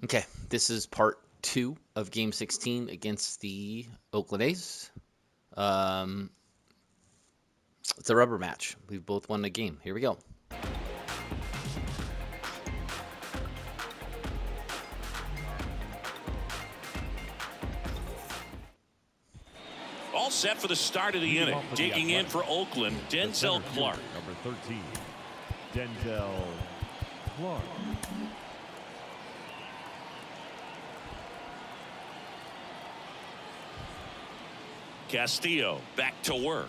Okay, this is part 2 of Game 16 against the Oakland A's. Um, it's a rubber match. We've both won the game. Here we go. All set for the start of the inning. Digging in for Oakland, Denzel Clark. Number 13, Denzel Clark. Castillo back to work.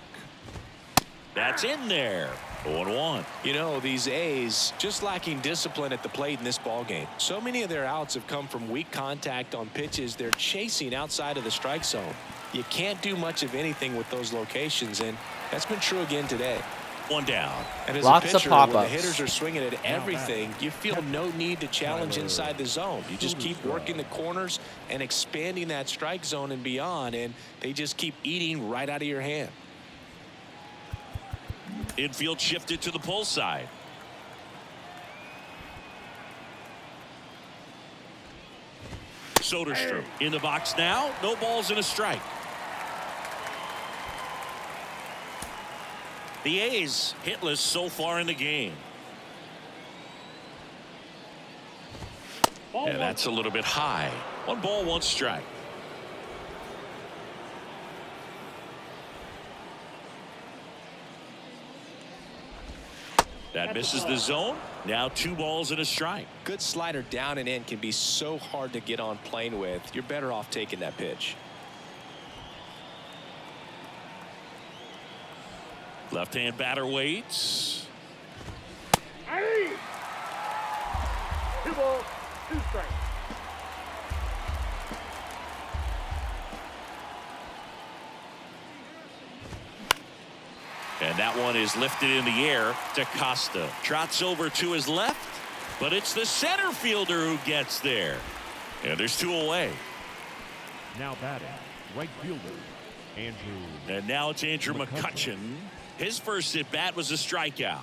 That's in there. 0-1. You know, these A's just lacking discipline at the plate in this ball game. So many of their outs have come from weak contact on pitches they're chasing outside of the strike zone. You can't do much of anything with those locations, and that's been true again today. One down. And as Lots a of pitcher, when the pop-ups. hitters are swinging at everything, you feel no need to challenge inside the zone. You just keep working the corners and expanding that strike zone and beyond, and they just keep eating right out of your hand. Infield shifted to the pull side. Soderstrom in the box now. No balls and a strike. The A's hitless so far in the game. And that's a little bit high. 1 ball, 1 strike. That misses the zone. Now 2 balls and a strike. Good slider down and in can be so hard to get on plane with. You're better off taking that pitch. Left-hand batter waits. 2 balls, 2 strikes. And that one is lifted in the air to Costa. Trots over to his left, but it's the center fielder who gets there. And there's 2 away. Now batting, right fielder, Andrew. And now it's Andrew McCutchen. His first at bat was a strikeout.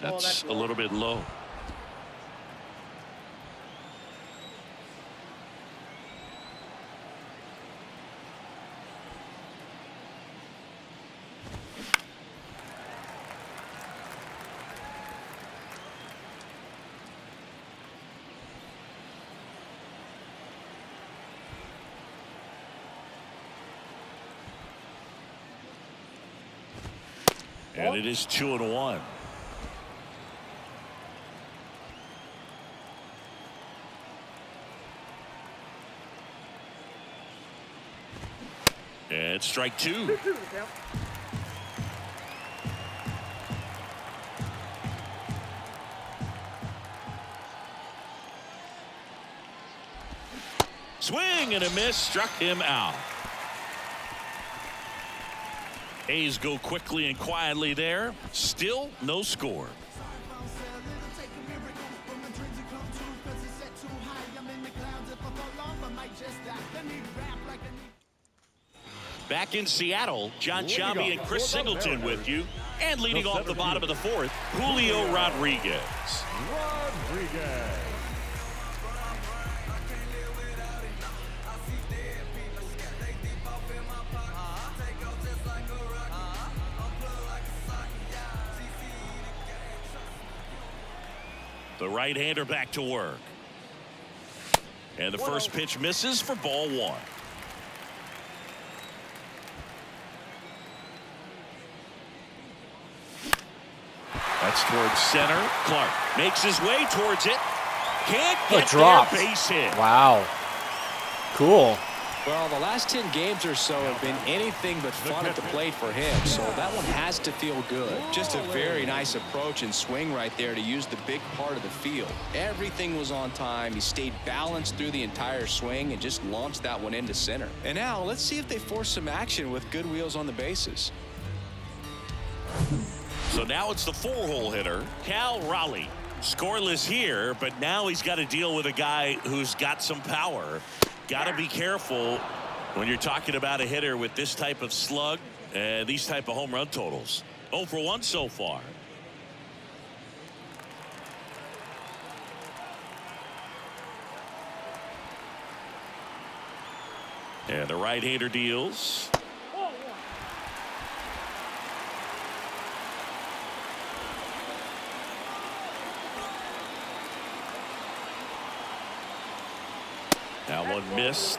That's a little bit low. And it is 2-1. And strike 2. 2-2 the count. Swing and a miss, struck him out. A's go quickly and quietly there. Still no score. Back in Seattle, John Chambi and Chris Singleton with you. And leading off the bottom of the 4th, Julio Rodriguez. Rodriguez. The right-hander back to work. And the first pitch misses for ball 1. That's towards center. Clark makes his way towards it. Can't get dropped. there. Base hit. Wow. Cool. Well, the last 10 games or so have been anything but fun at the plate for him, so that one has to feel good. Just a very nice approach and swing right there to use the big part of the field. Everything was on time. He stayed balanced through the entire swing and just launched that one into center. And now let's see if they force some action with good wheels on the bases. So now it's the 4-hole hitter, Cal Raleigh. Scoreless here, but now he's got to deal with a guy who's got some power. Got to be careful when you're talking about a hitter with this type of slug and these type of home run totals. 0 for 1 so far. And the right-hander deals. That one missed.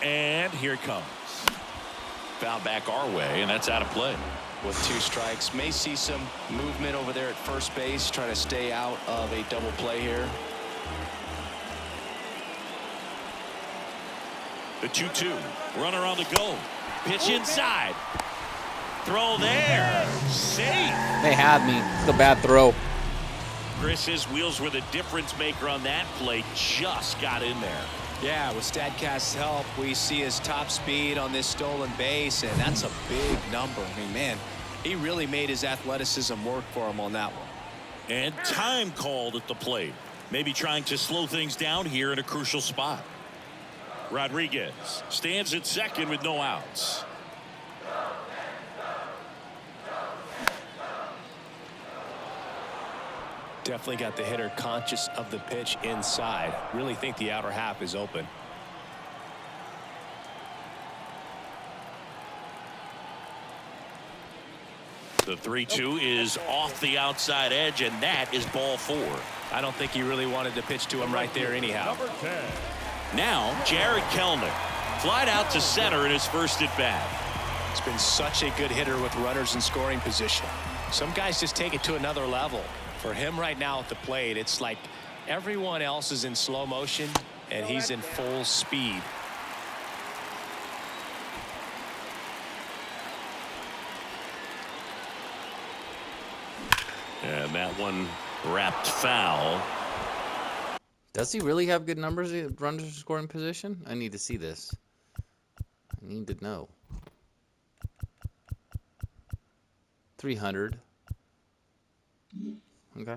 And here it comes. Foul back our way, and that's out of play. With 2 strikes, may see some movement over there at first base, trying to stay out of a double play here. The 2-2. Runner on the go. Pitch inside. Throw there. Safe. They had me. It's a bad throw. Chris, his wheels were the difference maker on that play. Just got in there. Yeah, with StatCast's help, we see his top speed on this stolen base, and that's a big number. I mean, man, he really made his athleticism work for him on that one. And time called at the plate. Maybe trying to slow things down here in a crucial spot. Rodriguez stands at second with no outs. Definitely got the hitter conscious of the pitch inside. Really think the outer half is open. The 3-2 is off the outside edge, and that is ball 4. I don't think he really wanted to pitch to him right there anyhow. Number 10. Now, Jared Kelenic flied out to center in his first at bat. It's been such a good hitter with runners in scoring position. Some guys just take it to another level. For him right now at the plate, it's like everyone else is in slow motion and he's in full speed. And that one wrapped foul. Does he really have good numbers at runners in scoring position? I need to see this. I need to know. 300. Okay.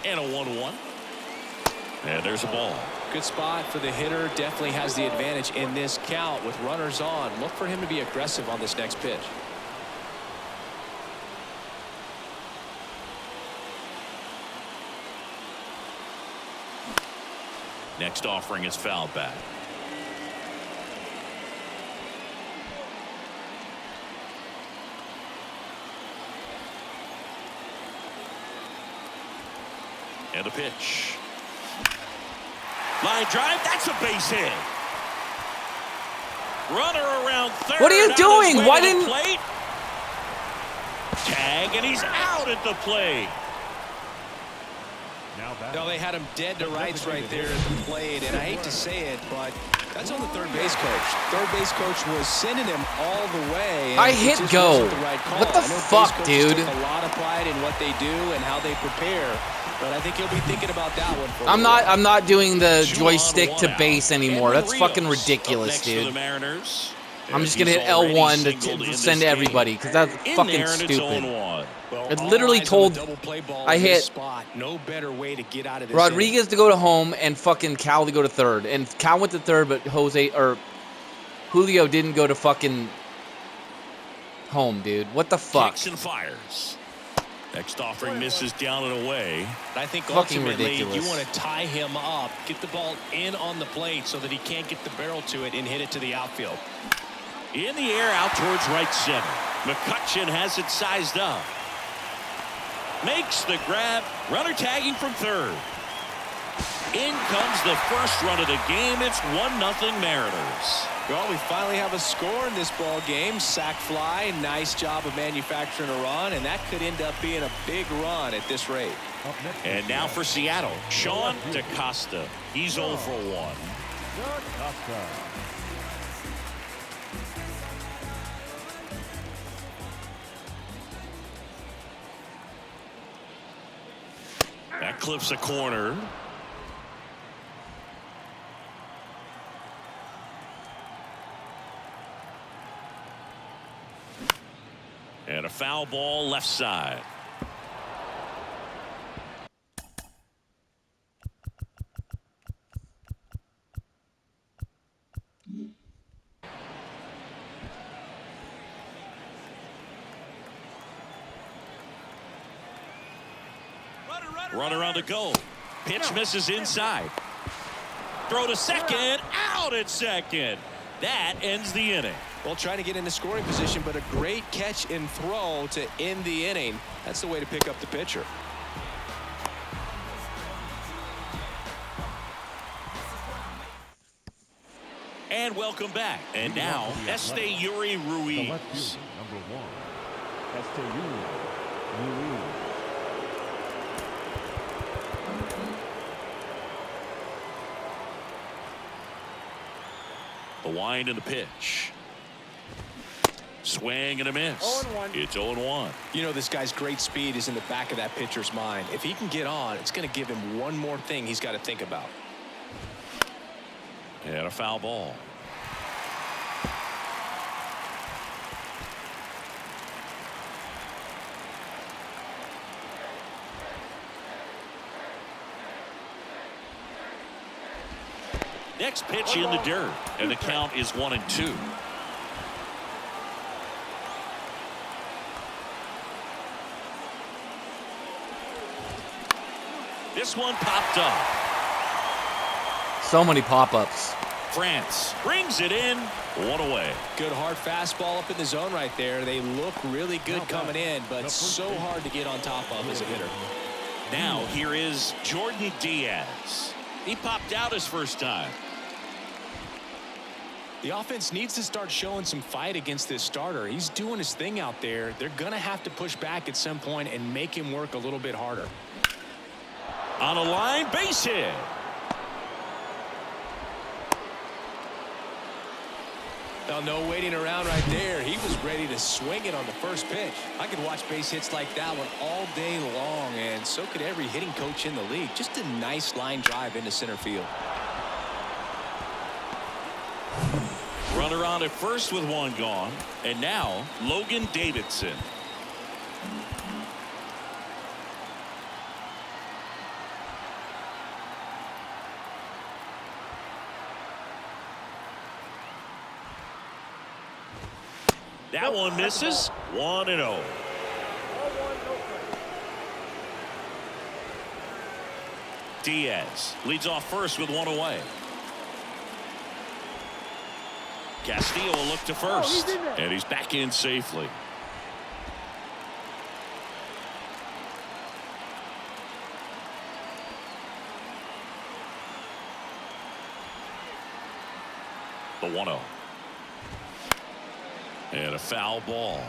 And a 1-1. And there's a ball. Good spot for the hitter. Definitely has the advantage in this count with runners on. Look for him to be aggressive on this next pitch. Next offering is fouled back. And a pitch. Line drive. That's a base hit. Runner around third. What are you doing? Why didn't... Plate. Tag, and he's out at the plate. No, they had him dead to rights right there at the plate, and I hate to say it, but that's on the third base coach. Third base coach was sending him all the way. And I hit go. What the fuck, dude? Take a lot of pride in what they do and how they prepare, but I think he'll be thinking about that one. For I'm not doing the joystick to base anymore. That's fucking ridiculous, dude. I'm just gonna hit L1 to send to everybody because that's fucking stupid. It literally told I hit no better way to get out of this Rodriguez to go to home and fucking Cal to go to third, and Cal went to third, but Julio didn't go to fucking home, dude. What the fuck? Kicks and fires. Next offering misses down and away. I think fucking ultimately ridiculous. you want to tie him up, get the ball in on the plate so that he can't get the barrel to it and hit it to the outfield. In the air out towards right center. McCutchen has it sized up. Makes the grab. Runner tagging from third. In comes the first run of the game. It's 1-0 Mariners. Well, we finally have a score in this ball game. Sac fly. Nice job of manufacturing a run, and that could end up being a big run at this rate. And now for Seattle, Sean DaCosta. He's 0 for 1. That clips a corner. And a foul ball left side. Runner on to go. Pitch misses inside. Throw to second. Out at second. That ends the inning. Well, trying to get into scoring position, but a great catch and throw to end the inning. That's the way to pick up the pitcher. And welcome back. And now, Esteury The Ruiz. left fielder, number 1, Esteury Ruiz. The wind and the pitch. Swing and a miss. 0-1. It's 0-1. You know, this guy's great speed is in the back of that pitcher's mind. If he can get on, it's going to give him one more thing he's got to think about. And a foul ball. Next pitch in the dirt, and the count is 1-2. This one popped up. So many pop-ups. France brings it in. One away. Good hard fastball up in the zone right there. They look really good coming in, but so hard to get on top of as a hitter. Now here is Jordan Diaz. He popped out his first time. The offense needs to start showing some fight against this starter. He's doing his thing out there. They're going to have to push back at some point and make him work a little bit harder. On a line, base hit. Now, no waiting around right there. He was ready to swing it on the first pitch. I could watch base hits like that one all day long, and so could every hitting coach in the league. Just a nice line drive into center field. Runner on at first with one gone. And now Logan Davidson. That one misses. 1-0. 0-1, no strike. Diaz leads off first with one away. Castillo will look to first, and he's back in safely. The 1-0. And a foul ball.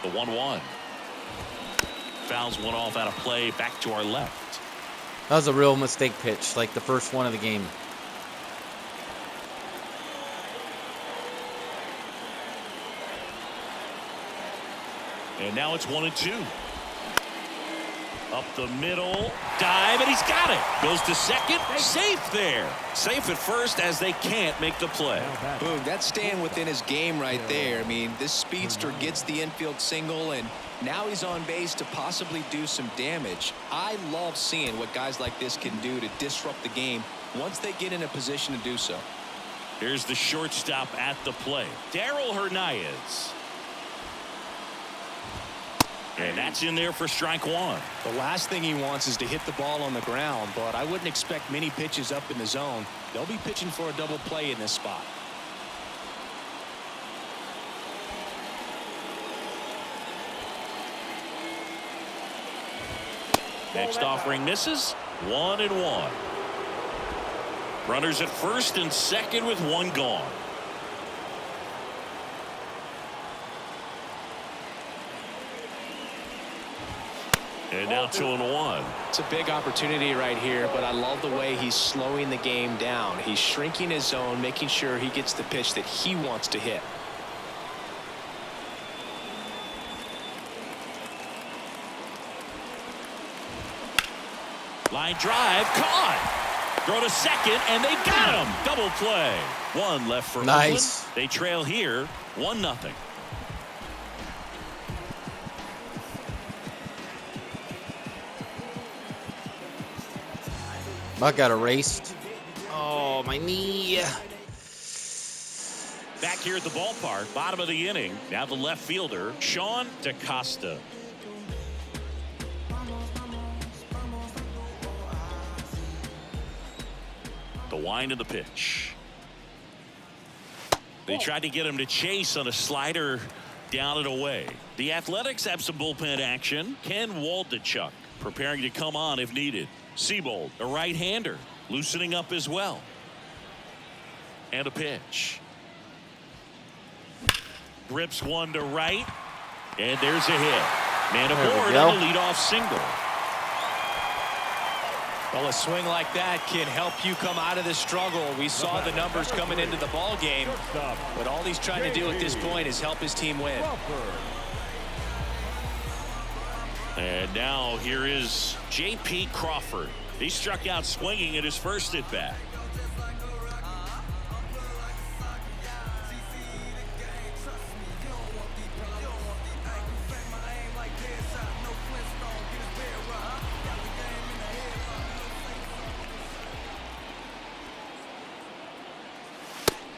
The 1-1. Fouls one off out of play, back to our left. That was a real mistake pitch, like the first one of the game. And now it's 1-2. Up the middle, dive, and he's got it. Goes to second, safe there. Safe at first as they can't make the play. Boom, that's staying within his game right there. I mean, this speedster gets the infield single, and now he's on base to possibly do some damage. I love seeing what guys like this can do to disrupt the game once they get in a position to do so. Here's the shortstop at the plate, Darryl Hernandez. And that's in there for strike one. The last thing he wants is to hit the ball on the ground, but I wouldn't expect many pitches up in the zone. They'll be pitching for a double play in this spot. Next offering misses. 1-1. Runners at first and second with one gone. And now 2-1. It's a big opportunity right here, but I love the way he's slowing the game down. He's shrinking his zone, making sure he gets the pitch that he wants to hit. Line drive, caught. Throw to second, and they got him. Double play. One left for nice. Oakland. They trail here, 1-0. I got erased. Oh, my knee. Back here at the ballpark, bottom of the inning. Now the left fielder, Sean DaCosta. The wind of the pitch. They tried to get him to chase on a slider down and away. The Athletics have some bullpen action. Ken Waldichuk preparing to come on if needed. Seabold, a right-hander, loosening up as well. And a pitch. Rips one to right. And there's a hit. Man aboard on a leadoff single. Well, a swing like that can help you come out of the struggle. We saw the numbers coming into the ball game, but all he's trying to do at this point is help his team win. And now here is J.P. Crawford. He struck out swinging at his first at bat.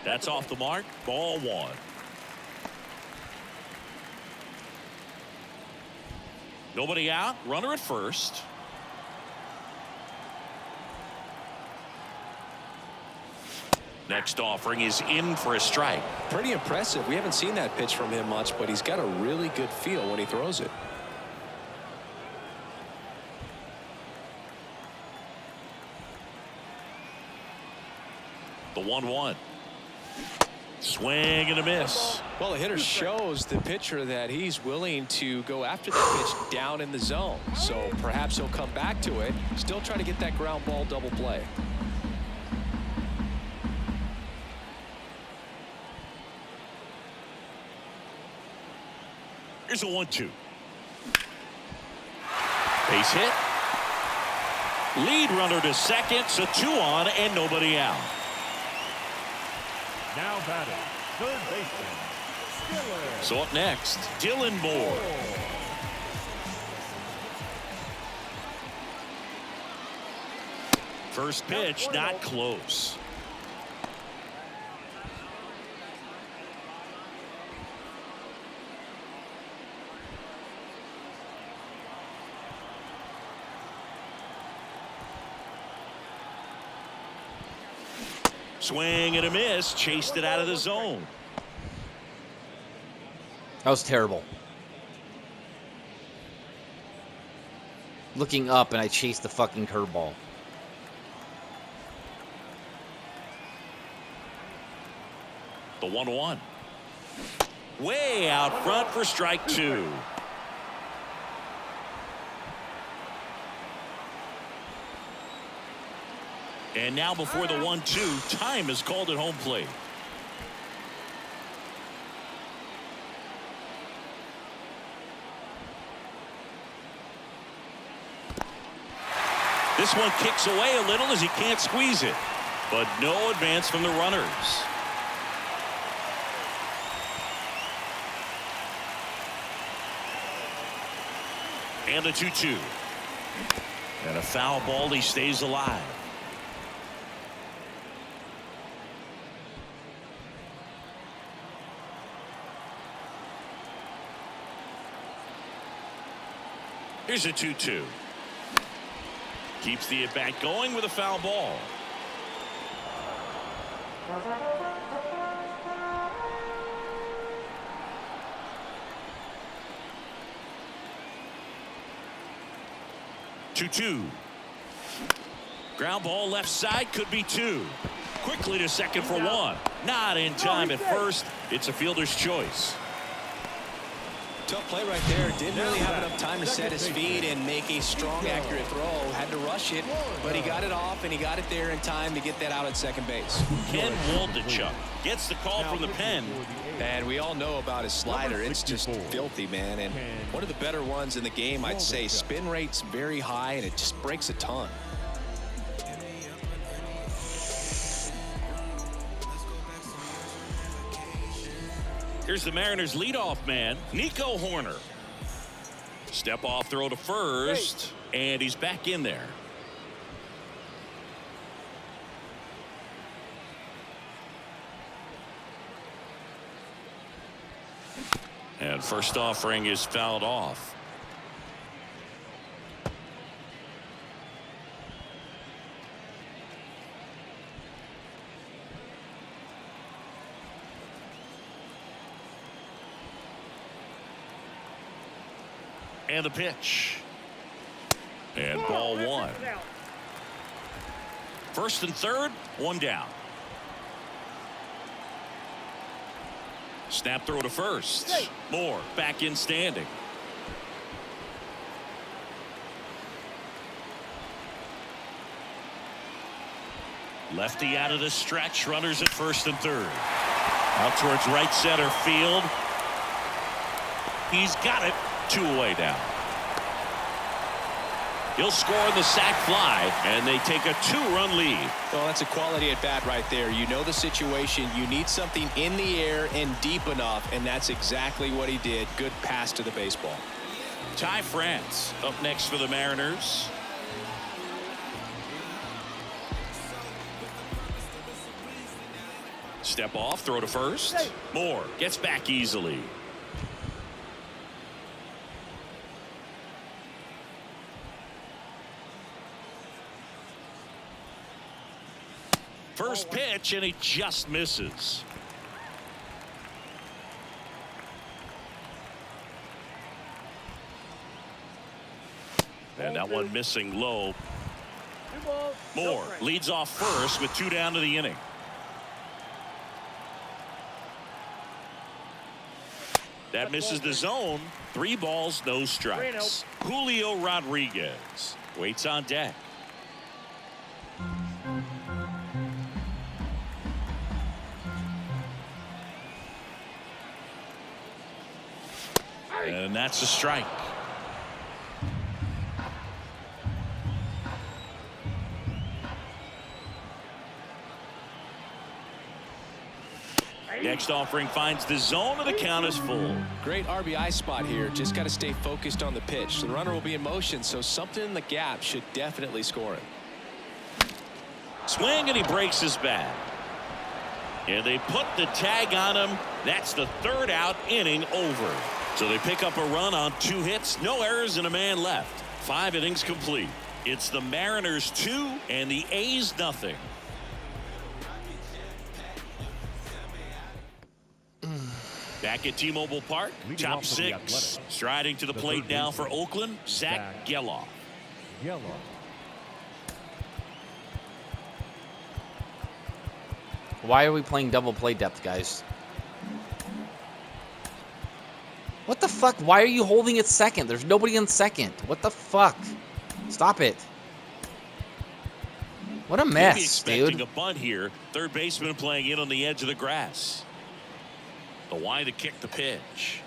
That's off the mark. Ball one. Nobody out. Runner at first. Next offering is in for a strike. Pretty impressive. We haven't seen that pitch from him much, but he's got a really good feel when he throws it. The 1-1. Swing and a miss. Well, the hitter shows the pitcher that he's willing to go after the pitch down in the zone. So perhaps he'll come back to it. Still trying to get that ground ball double play. Here's a 1-2. Base hit. Lead runner to second, so 2 on and nobody out. Now batting, third baseman, Dylan. So up next, Dylan Moore. First pitch, not close. Swing and a miss, chased it out of the zone. That was terrible. Looking up and I chased the fucking curveball. The 1-1. Way out front for strike 2. And now before the 1-2, time is called at home plate. This one kicks away a little as he can't squeeze it, but no advance from the runners. And the 2-2. And a foul ball, he stays alive. Here's a 2-2. Keeps the at-bat going with a foul ball. Two. Ground ball left side, could be 2. Quickly to second for 1. Not in time at first. It's a fielder's choice. Tough play right there. Didn't really have enough time to set his feet and make a strong, accurate throw. Had to rush it, but he got it off, and he got it there in time to get that out at second base. Ken Waldachuk gets the call from the pen. And we all know about his slider. It's just filthy, man. And one of the better ones in the game, I'd say. Spin rate's very high, and it just breaks a ton. Here's the Mariners' leadoff man, Nico Horner. Step off throw to first, and he's back in there. And first offering is fouled off. And the pitch. And ball one. First and third, one down. Snap throw to first. Moore back in standing. Lefty out of the stretch. Runners at first and third. Out towards right center field. He's got it. 2 away now. He'll score on the sac fly, and they take a 2-run lead. Well, that's a quality at bat right there. You know the situation. You need something in the air and deep enough, and that's exactly what he did. Good pass to the baseball. Ty France up next for the Mariners. Step off, throw to first. Moore gets back easily. First pitch, and he just misses. And that one missing low. Moore leads off first with 2 down to the inning. That misses the zone. 3 balls, no strikes. Julio Rodriguez waits on deck. And that's a strike. Next offering finds the zone, and the count is full. Great RBI spot here. Just got to stay focused on the pitch. The runner will be in motion, so something in the gap should definitely score him. Swing, and he breaks his bat. And they put the tag on him. That's the 3rd out, inning over. So they pick up a run on 2 hits, no errors, and a man left. 5 innings complete. It's the Mariners 2 and the A's nothing. Back at T-Mobile Park, top 6. Striding to the plate now for Oakland, Zach Geloff. Why are we playing double play depth, guys? What the fuck? Why are you holding it second? There's nobody in second. What the fuck? Stop it. What a mess, Maybe expecting dude. a bunt here. Third baseman playing in on the edge of the grass. The wide to kick the pitch.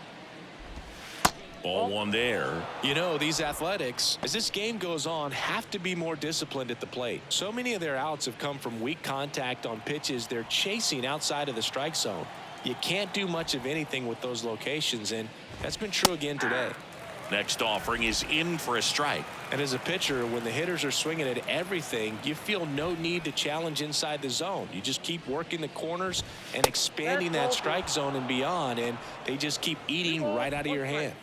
Ball one there. You know, these Athletics, as this game goes on, have to be more disciplined at the plate. So many of their outs have come from weak contact on pitches they're chasing outside of the strike zone. You can't do much of anything with those locations, and that's been true again today. Next offering is in for a strike. And as a pitcher, when the hitters are swinging at everything, you feel no need to challenge inside the zone. You just keep working the corners and expanding that strike zone and beyond, and they just keep eating right out of your hand.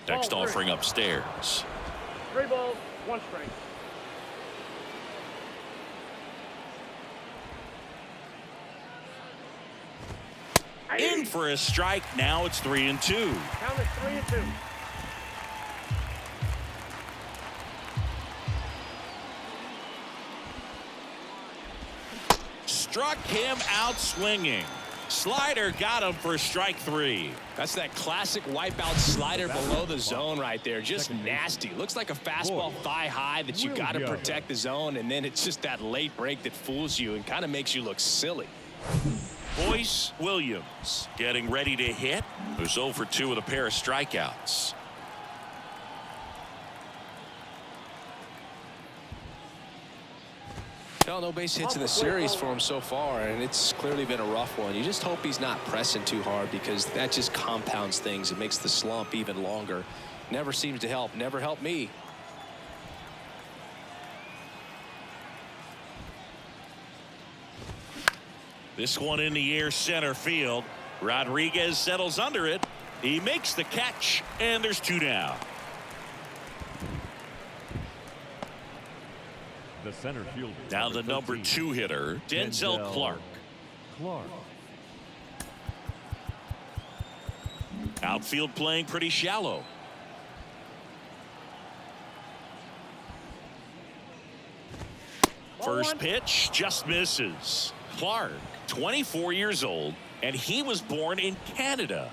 Next offering upstairs. 3 balls, 1 strike. In for a strike. Now it's 3-2. Count is 3-2. struck him out swinging. Slider got him for strike 3. That's that classic wipeout slider below the zone right there. Just nasty. Looks like a fastball thigh high that you got to protect the zone, and then it's just that late break that fools you and kind of makes you look silly. Boyce Williams getting ready to hit. Who's 0 for 2 with a pair of strikeouts. Well, no base hits in the series for him so far, and it's clearly been a rough one. You just hope he's not pressing too hard, because that just compounds things. It makes the slump even longer. Never seems to help. Never helped me. This one in the air center field. Rodriguez settles under it. He makes the catch, and there's 2 down. The center fielder. Now the number 2 hitter, Denzel Clark. Outfield playing pretty shallow. First pitch just misses. Clark, 24 years old, and he was born in Canada.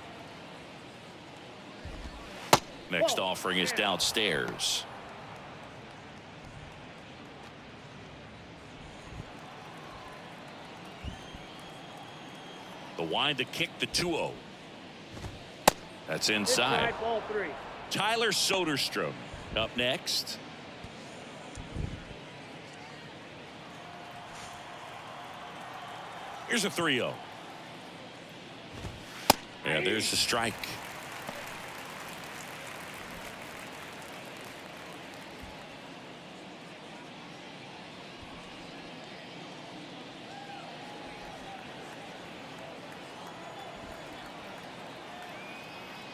Next offering is downstairs. The wind to kick the 2-0. That's inside. Ball 3. Tyler Soderstrom up next. Here's a 3-0. And there's the strike.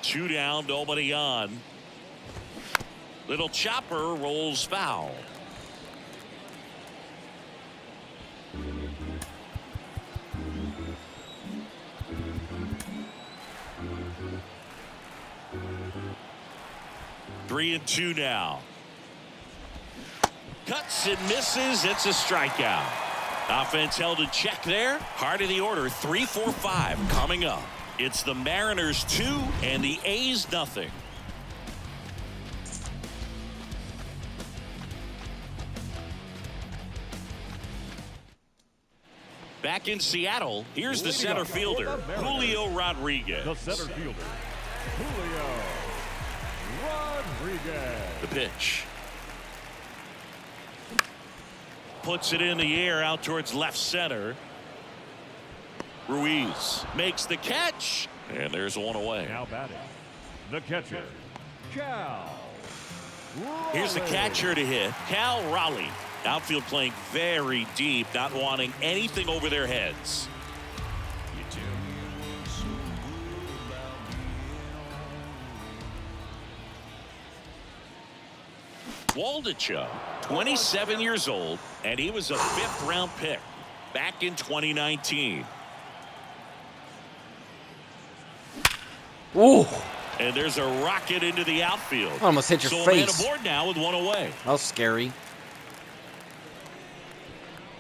Two down, nobody on. Little chopper rolls foul. Three and 2 now. Cuts and misses. It's a strikeout. Offense held in check there. Heart of the order, 3-4-5 coming up. It's the Mariners 2 and the A's nothing. Back in Seattle, here's the center fielder, Julio Rodriguez. The center fielder, Julio Rodriguez. The pitch. Puts it in the air out towards left center. Ruiz makes the catch, and there's one away. Now batting, the catcher, Cal Raleigh. Here's the catcher to hit, Cal Raleigh. Outfield playing very deep, not wanting anything over their heads. Waldichuk, 27 years old, and he was a 5th-round pick back in 2019. Ooh. And there's a rocket into the outfield. I almost hit your face. So a man aboard now with one away. That was scary.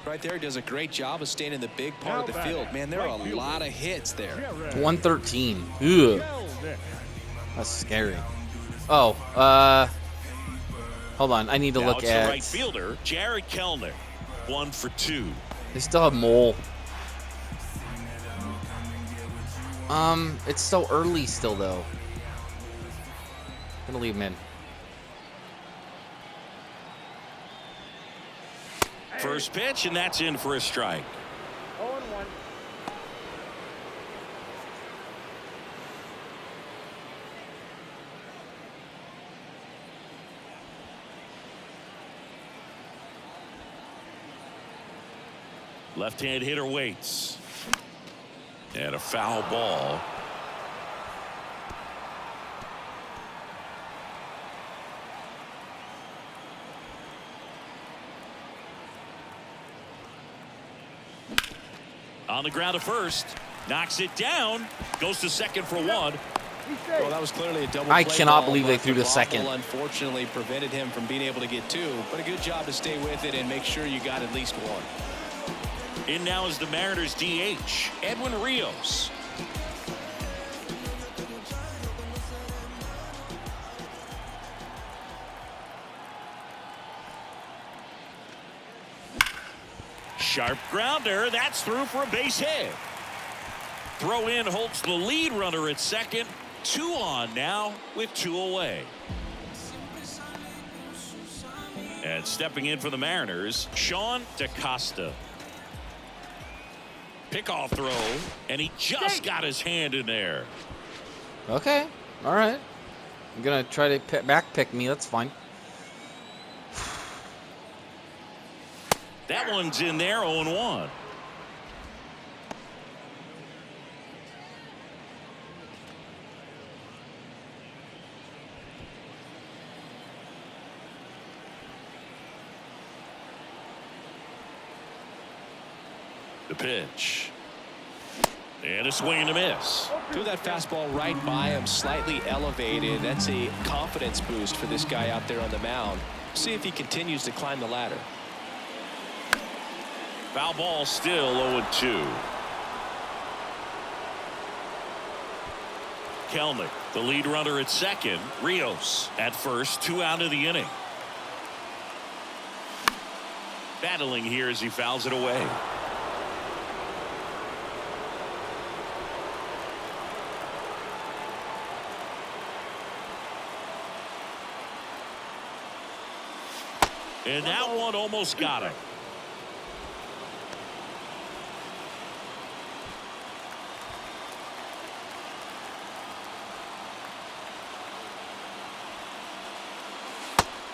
Right there, does a great job of staying in the big part of the field. Man, there are a lot of hits there. 113. Ugh. That's scary. Oh, hold on. I need to look at. Right fielder Jared Kellner, 1 for 2. They still have Mole. It's so early still, though. I'm gonna leave him in. First pitch, and that's in for a strike. 0-1. Left-hand hitter waits. And a foul ball. On the ground to first. Knocks it down. Goes to second for 1. Well, that was clearly a double I play cannot ball, believe they but threw the second. bobble unfortunately prevented him from being able to get 2. But a good job to stay with it and make sure you got at least 1. In now is the Mariners DH, Edwin Rios. Sharp grounder. That's through for a base hit. Throw in holds the lead runner at second. 2 on now with 2 away. And stepping in for the Mariners, Sean DeCosta. Pickoff throw, and he just got his hand in there. Okay. All right. I'm going to try to back pick me. That's fine. That one's in there, 0-1. The pitch. And a swing and a miss. Threw that fastball right by him, slightly elevated. That's a confidence boost for this guy out there on the mound. See if he continues to climb the ladder. Foul ball still 0-2. Kelnick, the lead runner at second. Rios at first, 2 out of the inning. Battling here as he fouls it away. And that one almost got him.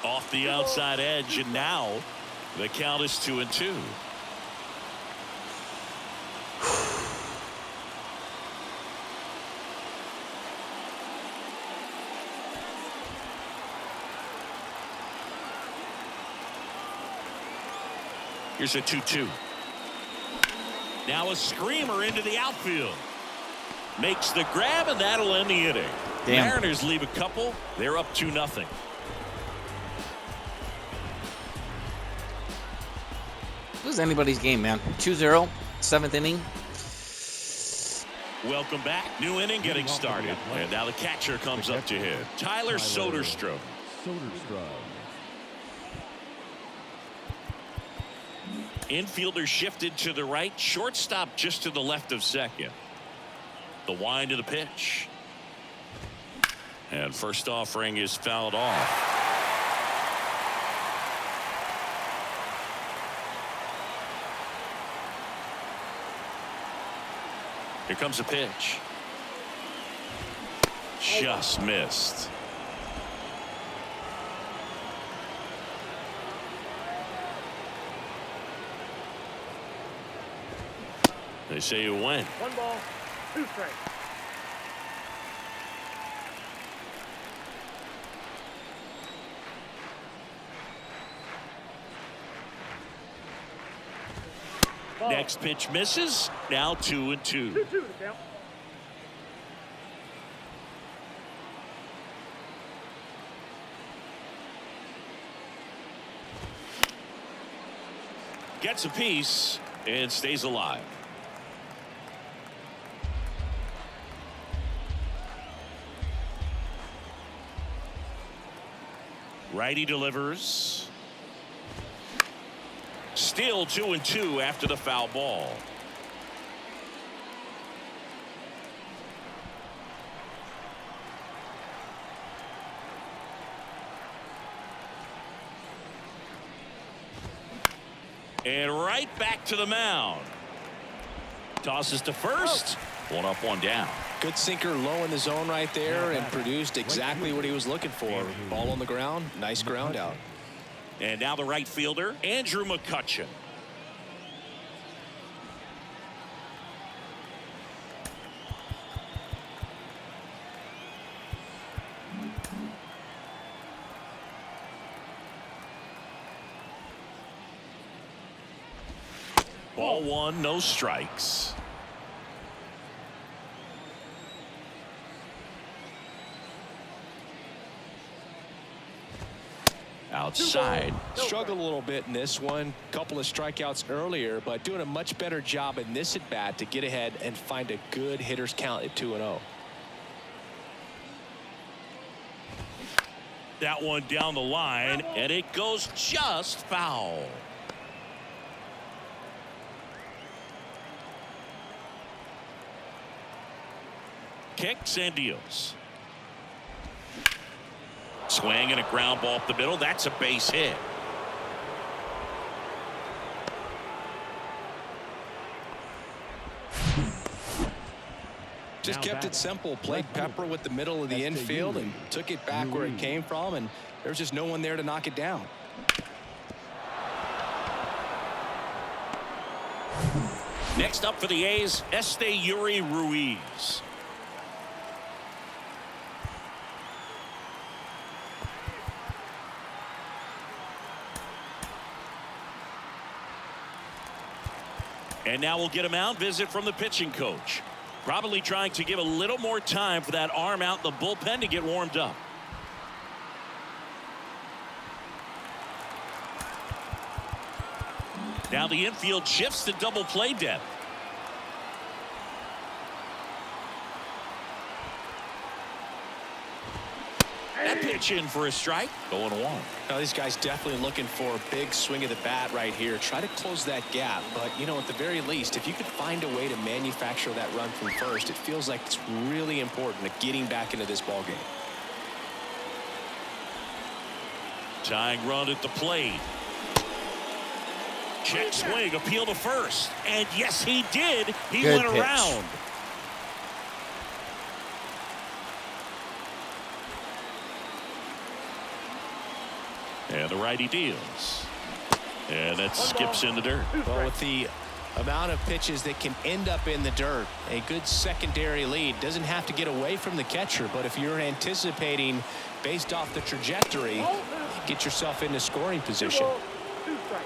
Off the outside edge, and now the count is 2-2. Here's a 2-2. Now a screamer into the outfield. Makes the grab, and that'll end the inning. Damn. Mariners leave a couple. They're up 2-0. This is anybody's game, man. 2-0, 7th inning. Welcome back. New inning getting started. And now the catcher comes up to hit. Tyler Soderstrom. Infielder shifted to the right. Shortstop just to the left of second. The wind of the pitch. And first offering is fouled off. Here comes a pitch. Just missed. They say you win. 1 ball, 2 strikes. Next pitch misses. Now 2-2. 2-2 to count. Gets a piece and stays alive. Righty delivers. Still 2-2 after the foul ball. And right back to the mound. Tosses to first. 1 up, 1 down. Good sinker low in the zone right there and produced exactly what he was looking for. Ball on the ground. Nice ground out. And now the right fielder, Andrew McCutchen. Ball 1, no strikes. outside. Struggled a little bit in this one. Couple of strikeouts earlier, but doing a much better job in this at bat to get ahead and find a good hitter's count at 2-0. That one down the line, and it goes just foul. Kicks and deals. Swing and a ground ball up the middle. That's a base hit. Just kept it simple. Played pepper with the middle of the infield and took it back where it came from, and there was just no one there to knock it down. Next up for the A's, Yuri Ruiz. And now we'll get a mound visit from the pitching coach. Probably trying to give a little more time for that arm out in the bullpen to get warmed up. Now the infield shifts to double play depth. That pitch in for a strike. 0-1. Now these guys definitely looking for a big swing of the bat right here. Try to close that gap. But, you know, at the very least, if you could find a way to manufacture that run from first, it feels like it's really important to getting back into this ball game. Tying run at the plate. Check swing, appeal to first. And yes, he did. He Good went pitch. around. And the righty deals. And that skips in the dirt. Well, with the amount of pitches that can end up in the dirt, a good secondary lead doesn't have to get away from the catcher, but if you're anticipating based off the trajectory, get yourself into scoring position. 2 strikes.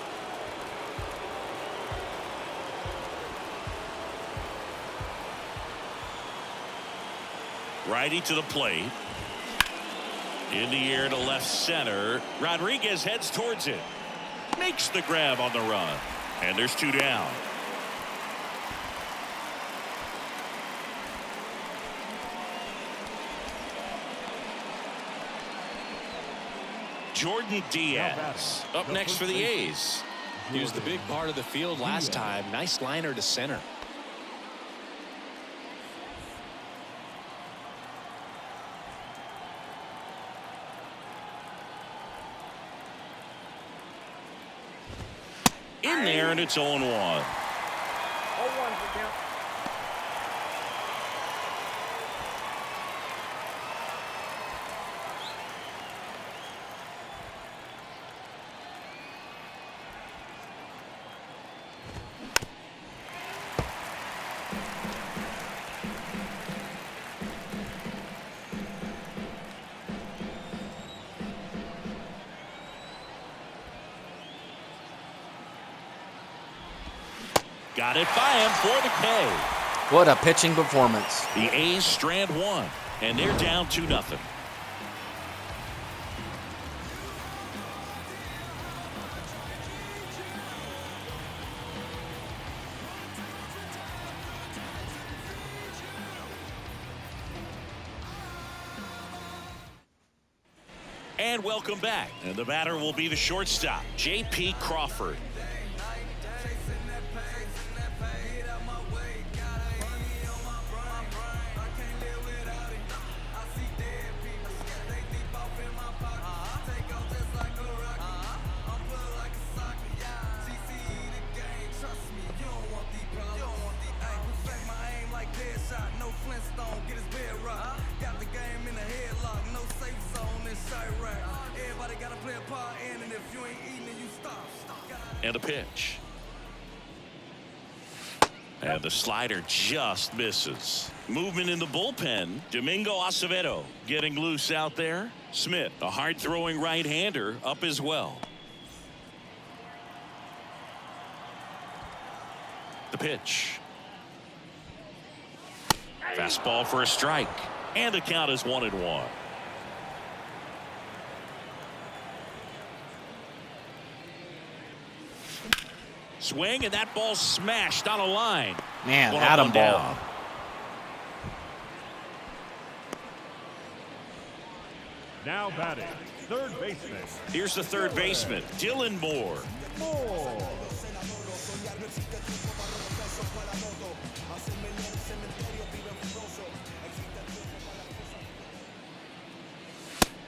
Righty to the plate. In the air to left center. Rodriguez heads towards it. Makes the grab on the run. And there's 2 down. Jordan Diaz up next for the A's. He was the big part of the field last time. Nice liner to center. In there, and it's 0-1. 0-1 for count. Got it by him for the K. What a pitching performance. The A's strand 1, and they're down 2-0. And welcome back. And the batter will be the shortstop, J.P. Crawford. And a pitch. And the slider just misses. Movement in the bullpen. Domingo Acevedo getting loose out there. Smith, a hard-throwing right-hander, up as well. The pitch. Fastball for a strike. And the count is 1-1. Swing, and that ball smashed on a line. Man, One up, Adam one ball. down. Now batting, third baseman. Here's the third baseman, Dylan Moore.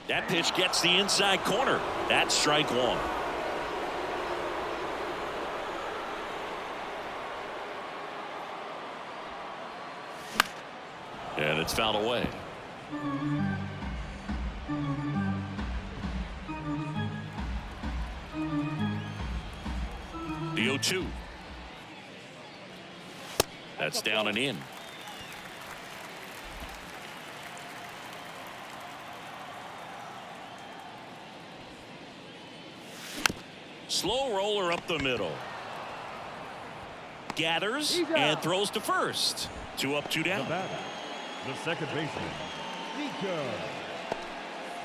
That pitch gets the inside corner. That's strike one. And it's fouled away. The 0-2. That's down and in. Slow roller up the middle. Gathers and throws to first. 2 up, 2 down. The second baseman, Nico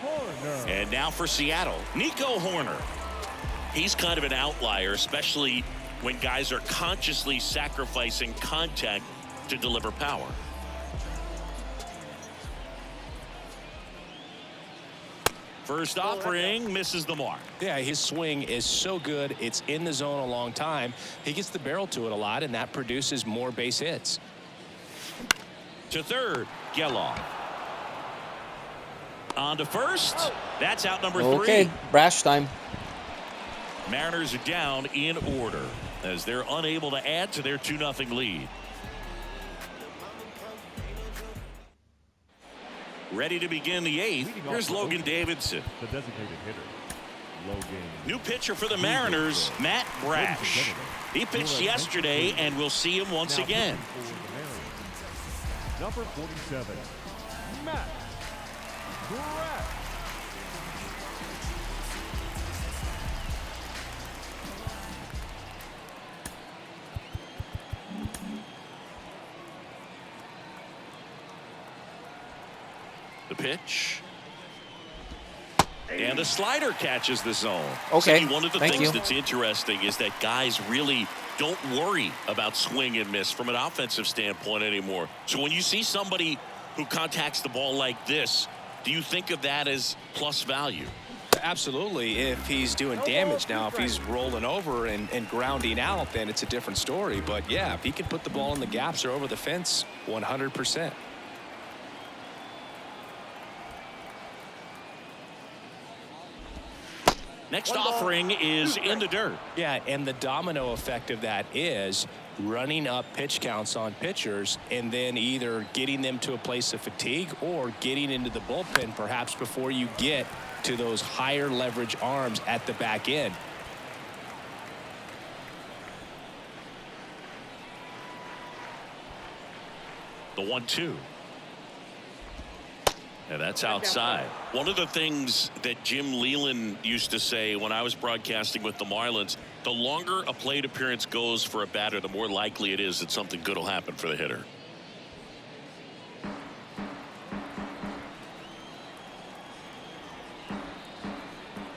Horner. And now for Seattle, Nico Horner. He's kind of an outlier, especially when guys are consciously sacrificing contact to deliver power. First offering misses the mark. Yeah, his swing is so good. It's in the zone a long time. He gets the barrel to it a lot, and that produces more base hits. To third, Geloff. On to first. That's out number 3. Okay, brash time. Mariners are down in order as they're unable to add to their 2-0 lead. Ready to begin the 8th. Here's Logan Davidson. The designated hitter, Logan. New pitcher for the Mariners, Matt Brash. He pitched yesterday, and we'll see him once again. Number 47, Matt Brash. The pitch. And the slider catches the zone. Okay, See, one of the thank things you. that's interesting is that guys really don't worry about swing and miss from an offensive standpoint anymore. So when you see somebody who contacts the ball like this, do you think of that as plus value? Absolutely. If he's doing damage now, if he's rolling over and grounding out, then it's a different story. But yeah, if he can put the ball in the gaps or over the fence, 100%. Next offering is in the dirt. Yeah, and the domino effect of that is running up pitch counts on pitchers and then either getting them to a place of fatigue or getting into the bullpen perhaps before you get to those higher leverage arms at the back end. The 1-2. And that's outside. One of the things that Jim Leland used to say when I was broadcasting with the Marlins, the longer a plate appearance goes for a batter, the more likely it is that something good will happen for the hitter.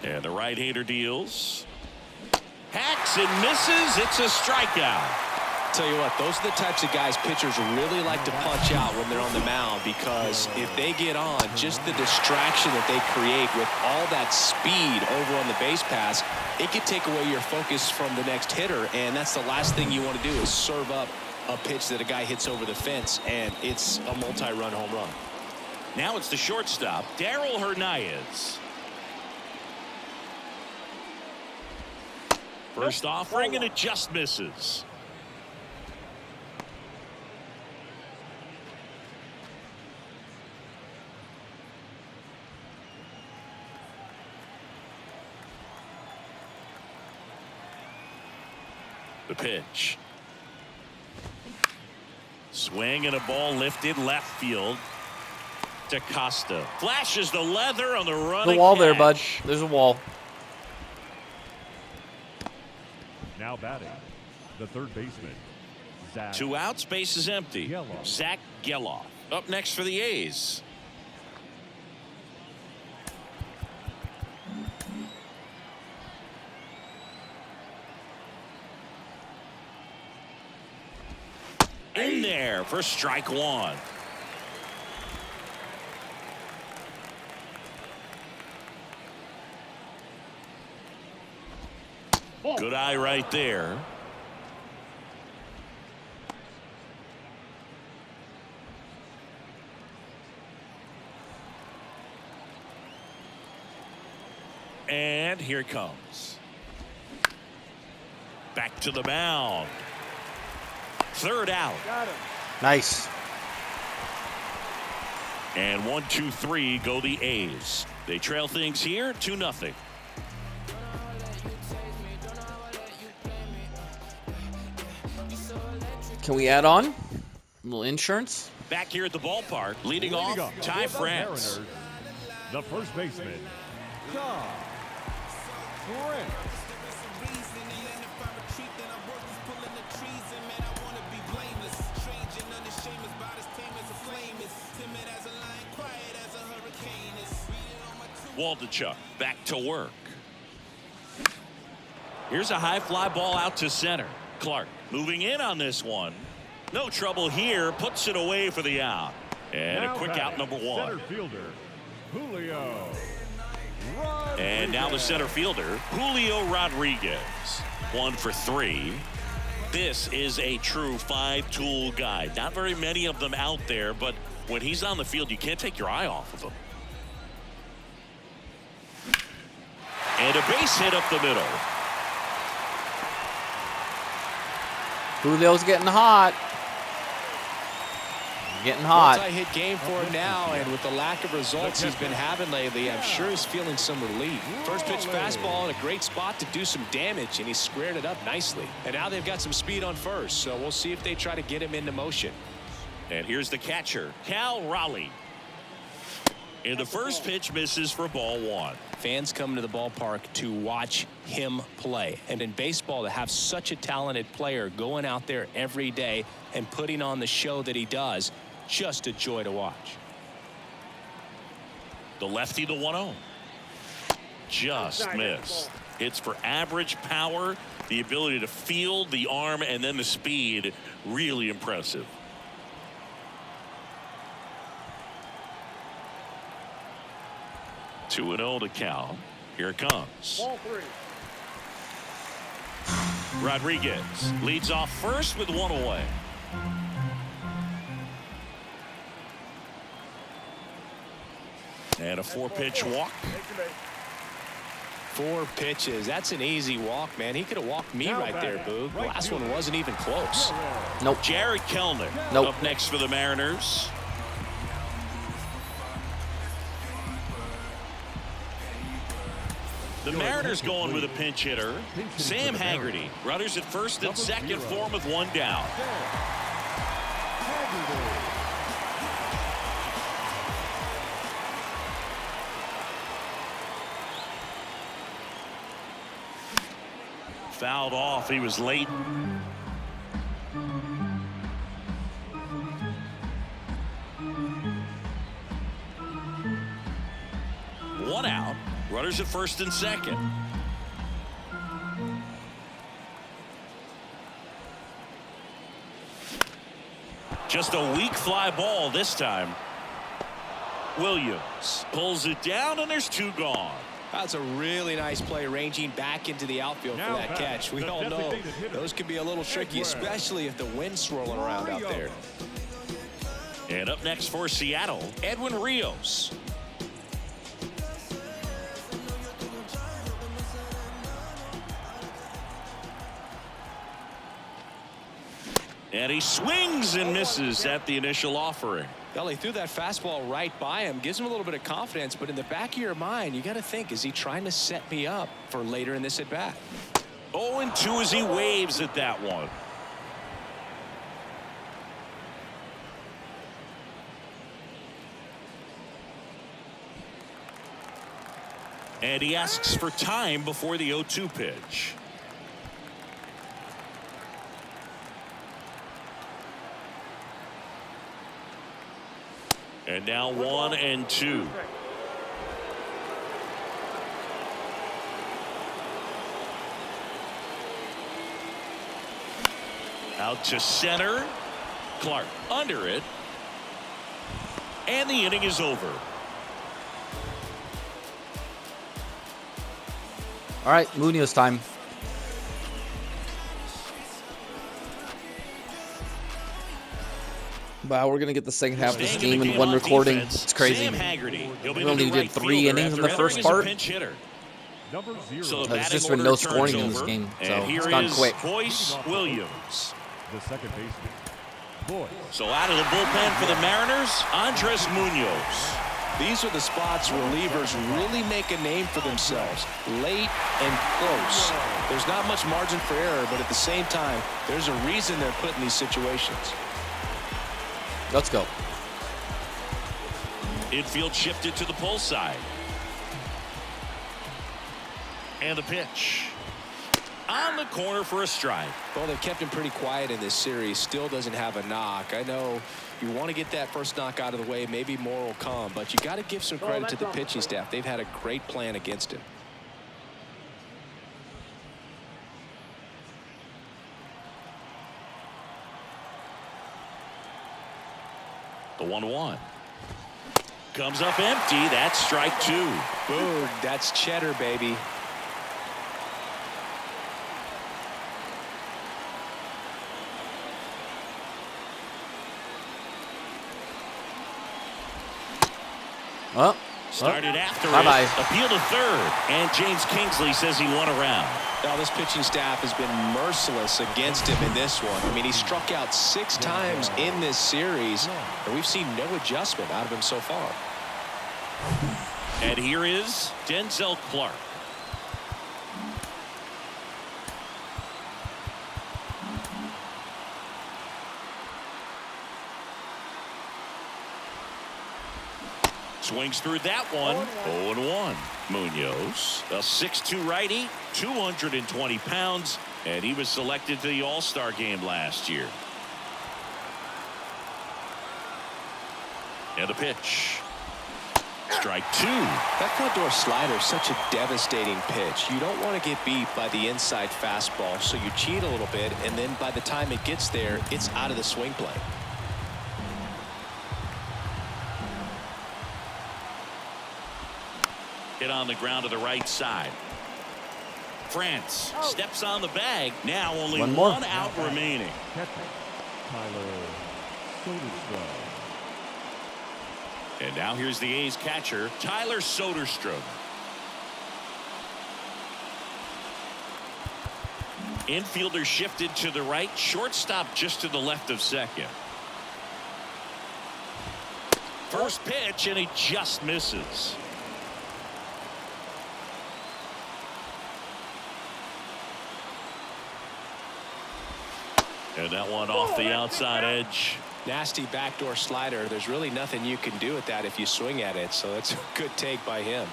And the right-hander deals. Hacks and misses. It's a strikeout. Tell you what, those are the types of guys pitchers really like to punch out when they're on the mound, because if they get on, just the distraction that they create with all that speed over on the base pass, it could take away your focus from the next hitter, and that's the last thing you want to do is serve up a pitch that a guy hits over the fence, and it's a multi-run home run. Now it's the shortstop, Darryl Hernandez. First offering, and it just misses. The pitch. Swing and a ball lifted left field. DaCosta flashes the leather on the run. The wall there, bud. There's a wall. Now batting, the third baseman, Zach. 2 outs, base is empty. Geloff. Zach Geloff up next for the A's. In there for strike one. Good eye right there. And here it comes. Back to the mound. Third out. Got him. Nice. And 1, 2, 3 go the A's. They trail things here 2-0. Can we add on a little insurance? Back here at the ballpark, leading off, Ty France. Mariners, the first baseman, Ty France. Waldichuk back to work. Here's a high fly ball out to center. Clark moving in on this one. No trouble here. Puts it away for the out. And Now a quick out, number one. Center fielder, Julio. And now the center fielder, Julio Rodriguez. 1 for 3. This is a true 5-tool guy. Not very many of them out there, but when he's on the field, you can't take your eye off of him. And a base hit up the middle. Julio's getting hot. Getting hot. Multi-hit game for him now, and with the lack of results he's been having lately, I'm sure he's feeling some relief. First pitch fastball in a great spot to do some damage, and he squared it up nicely. And now they've got some speed on first, so we'll see if they try to get him into motion. And here's the catcher, Cal Raleigh. And the first pitch misses for ball one. Fans come to the ballpark to watch him play. And in baseball, to have such a talented player going out there every day and putting on the show that he does, just a joy to watch. The lefty, the 1-0. Just missed. It's for average power, the ability to field, the arm, and then the speed. Really impressive. Two and 0 to Cal. Here it comes. Ball 3. Rodriguez leads off first with 1 away. And a 4-pitch walk. 4 pitches. That's an easy walk, man. He could have walked me right there, Boog. The last one wasn't even close. Nope. Jared Kellner Nope. up next for the Mariners. The Mariners going with a pinch hitter, Sam Haggerty. Runners at first and second for him with 1 down. Fouled off. He was late. One out. Runners at first and second. Just a weak fly ball this time. Williams pulls it down, and there's 2 gone. That's a really nice play, ranging back into the outfield for that catch. We all know those can be a little tricky, especially if the wind's swirling around out there. And up next for Seattle, Edwin Rios. And he swings and misses at the initial offering. Well, he threw that fastball right by him, gives him a little bit of confidence, but in the back of your mind, you got to think, is he trying to set me up for later in this at bat? 0-2 as he waves at that one. And he asks for time before the 0-2 pitch. And now 1-2. Out to center. Clark under it. And the inning is over. All right, Munoz time. Wow, we're gonna get the second half of this game in one recording. It's crazy. We only did 3 innings in the first part. There's just been no scoring in this game, so it's gone quick. Boyce Williams. The second baseman. Boyce. So out of the bullpen for the Mariners, Andres Munoz. These are the spots relievers really make a name for themselves. Late and close. There's not much margin for error, but at the same time, there's a reason they're put in these situations. Let's go. Infield shifted to the pull side. And the pitch. On the corner for a strike. Well, they've kept him pretty quiet in this series. Still doesn't have a knock. I know you want to get that first knock out of the way. Maybe more will come, but you got to give some credit to the pitching staff. They've had a great plan against him. The 1-1. Comes up empty. That's strike 2. Boog, that's cheddar, baby. Oh, Started after bye-bye. it. Appeal to third. And James Kingsley says he won a round. Now, this pitching staff has been merciless against him in this one. I mean, he struck out 6 times in this series, and we've seen no adjustment out of him so far. And here is Denzel Clark. Swings through that one. 0-1. Munoz, a 6'2" righty, 220 pounds, and he was selected to the All-Star game last year. And the pitch. Strike 2. That front door slider is such a devastating pitch. You don't want to get beat by the inside fastball, so you cheat a little bit, and then by the time it gets there, it's out of the swing plane. Hit on the ground to the right side. France steps on the bag. Now only one out remaining. Catcher. Tyler Soderstrom. And now here's the A's catcher, Tyler Soderstrom. Infielder shifted to the right. Shortstop just to the left of second. First pitch, and he just misses. And that one off the outside edge. Nasty backdoor slider. There's really nothing you can do with that if you swing at it, so that's a good take by him.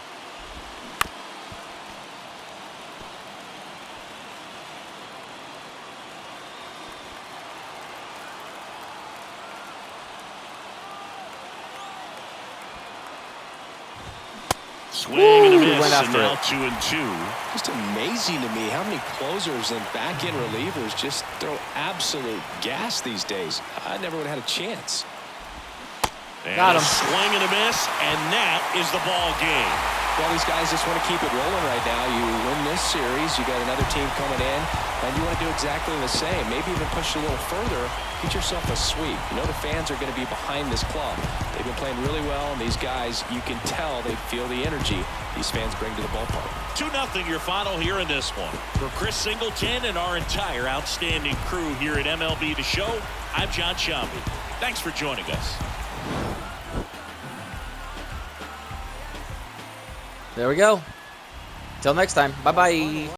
Swing and a miss, went after and now it. 2-2. Just amazing to me how many closers and back-end relievers just throw absolute gas these days. I never would have had a chance. And Got him. a swing and a miss, and that is the ball game. Well, these guys just want to keep it rolling right now. You win this series, you got another team coming in, and you want to do exactly the same. Maybe even push a little further, get yourself a sweep. You know the fans are going to be behind this club. They've been playing really well, and these guys, you can tell they feel the energy these fans bring to the ballpark. 2-0 your final here in this one. For Chris Singleton and our entire outstanding crew here at MLB The Show, I'm John Shambi. Thanks for joining us. There we go. Till next time. Bye-bye.